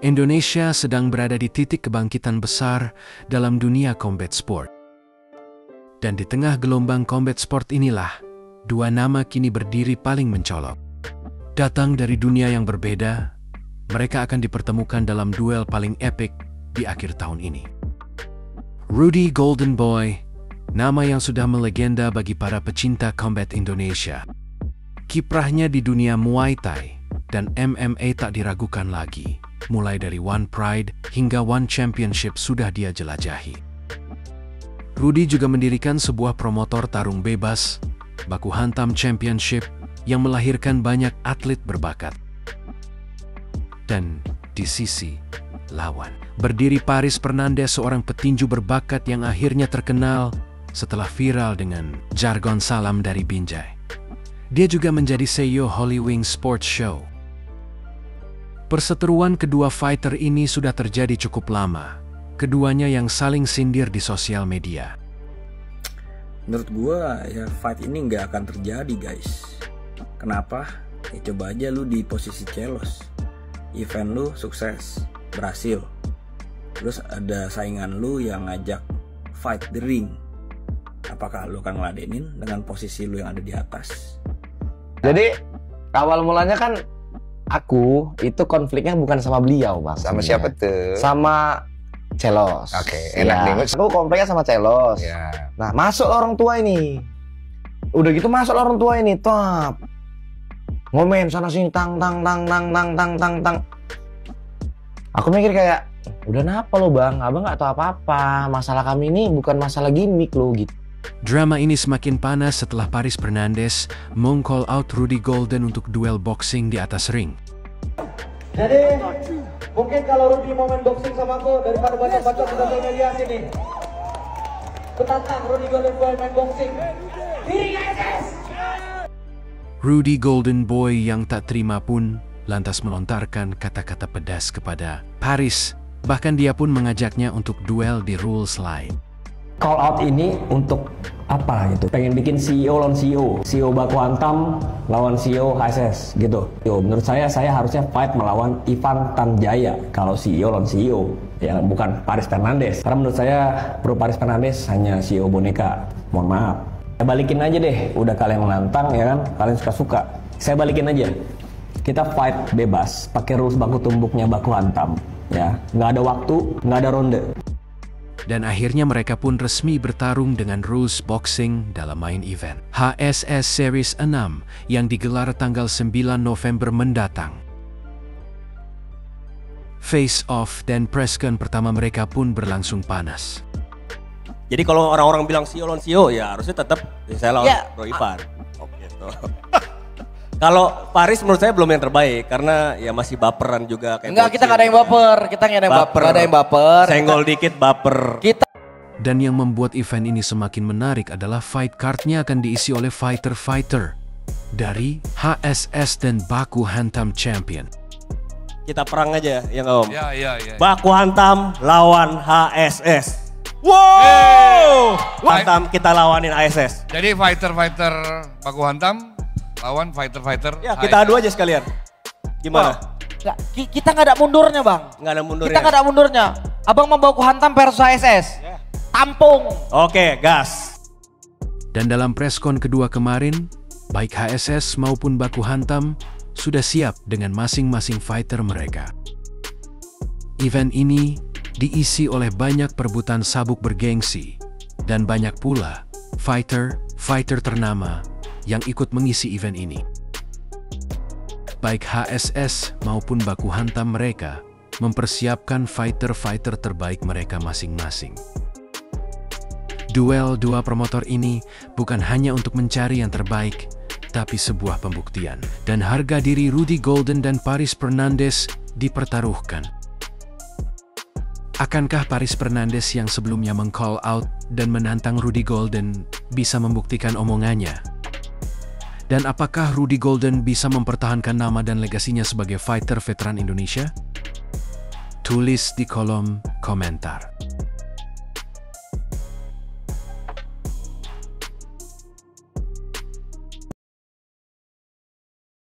Indonesia sedang berada di titik kebangkitan besar dalam dunia combat sport. Dan di tengah gelombang combat sport inilah, dua nama kini berdiri paling mencolok. Datang dari dunia yang berbeda, mereka akan dipertemukan dalam duel paling epik di akhir tahun ini. Rudy Golden Boy, nama yang sudah melegenda bagi para pecinta combat Indonesia. Kiprahnya di dunia Muay Thai dan MMA tak diragukan lagi. Mulai dari One Pride hingga One Championship sudah dia jelajahi. Rudy juga mendirikan sebuah promotor tarung bebas, Baku Hantam Championship, yang melahirkan banyak atlet berbakat. Dan di sisi lawan, berdiri Paris Fernandes, seorang petinju berbakat yang akhirnya terkenal setelah viral dengan jargon salam dari Binjai. Dia juga menjadi CEO Holy Wings Sports Show. Perseteruan kedua fighter ini sudah terjadi cukup lama. Keduanya yang saling sindir di sosial media. Menurut gua ya fight ini nggak akan terjadi guys. Kenapa? Ya coba aja lu di posisi Celos. Event lu sukses, berhasil. Terus ada saingan lu yang ngajak fight the ring. Apakah lu akan ngeladenin dengan posisi lu yang ada di atas? Jadi awal mulanya kan aku itu konfliknya bukan sama beliau, Bang. Sama siapa tuh? Sama Celos. Oke, enak ya. nih. Aku konfliknya sama Celos. Ya. Nah, masuk orang tua ini. Udah gitu masuk orang tua ini, top. Ngomen sana sini tang. Aku mikir kayak, udah napa lo Bang? Abang nggak tahu apa-apa. Masalah kami ini bukan masalah gimmick lo gitu. Drama ini semakin panas setelah Paris Fernandes meng-call out Rudy Golden untuk duel boxing di atas ring. Jadi, mungkin kalau Rudy mau main boxing sama aku, daripada baca-baca di sosial media sini, kutantang Rudy Golden Boy main boxing. Diri guys! Rudy Golden Boy yang tak terima pun lantas melontarkan kata-kata pedas kepada Paris. Bahkan dia pun mengajaknya untuk duel di rules lain. Call out ini untuk apa gitu? Pengen bikin CEO lawan CEO, CEO Baku Hantam lawan CEO HSS gitu. Yo, menurut saya harusnya fight melawan Ivan Tanjaya kalau CEO lawan CEO, ya bukan Paris Fernandes. Karena menurut saya Bro Paris Fernandes hanya CEO boneka. Mohon maaf. Saya balikin aja deh, udah kalian menantang ya kan, kalian suka-suka. Saya balikin aja. Kita fight bebas, pakai rules baku tumbuknya Baku Hantam, ya. Nggak ada waktu, nggak ada ronde. Dan akhirnya mereka pun resmi bertarung dengan rules boxing dalam main event HSS Series 6 yang digelar tanggal 9 November mendatang. Face off dan press con pertama mereka pun berlangsung panas. Jadi kalau orang-orang bilang CEO lawan CEO, ya harusnya tetap saya lawan Bro Ivan. Oh, gitu. Kalau Paris menurut saya belum yang terbaik karena ya masih baperan juga kayak. Enggak, kita nggak ada yang baper. Kita nggak ada yang baper. Senggol dikit baper. Dan yang membuat event ini semakin menarik adalah fight card-nya akan diisi oleh fighter-fighter dari HSS dan Baku Hantam Champion. Kita perang aja ya nggak Om? Iya. Baku Hantam lawan HSS. Wow! Hantam kita lawanin HSS. Jadi fighter-fighter Baku Hantam lawan fighter-fighter. Ya kita adu aja sekalian. Gimana? Nggak, kita nggak ada mundurnya Bang. Nggak ada mundurnya. Kita nggak ada mundurnya. Abang mau Baku Hantam versus HSS. Tampung. Oke, gas. Dan dalam preskon kedua kemarin, baik HSS maupun Baku Hantam sudah siap dengan masing-masing fighter mereka. Event ini diisi oleh banyak perebutan sabuk bergengsi dan banyak pula fighter ternama yang ikut mengisi event ini. Baik HSS maupun Baku Hantam mereka mempersiapkan fighter-fighter terbaik mereka masing-masing. Duel dua promotor ini bukan hanya untuk mencari yang terbaik, tapi sebuah pembuktian. Dan harga diri Rudy Golden dan Paris Fernandes dipertaruhkan. Akankah Paris Fernandes yang sebelumnya meng-call out dan menantang Rudy Golden bisa membuktikan omongannya? Dan apakah Rudy Golden bisa mempertahankan nama dan legasinya sebagai fighter veteran Indonesia? Tulis di kolom komentar.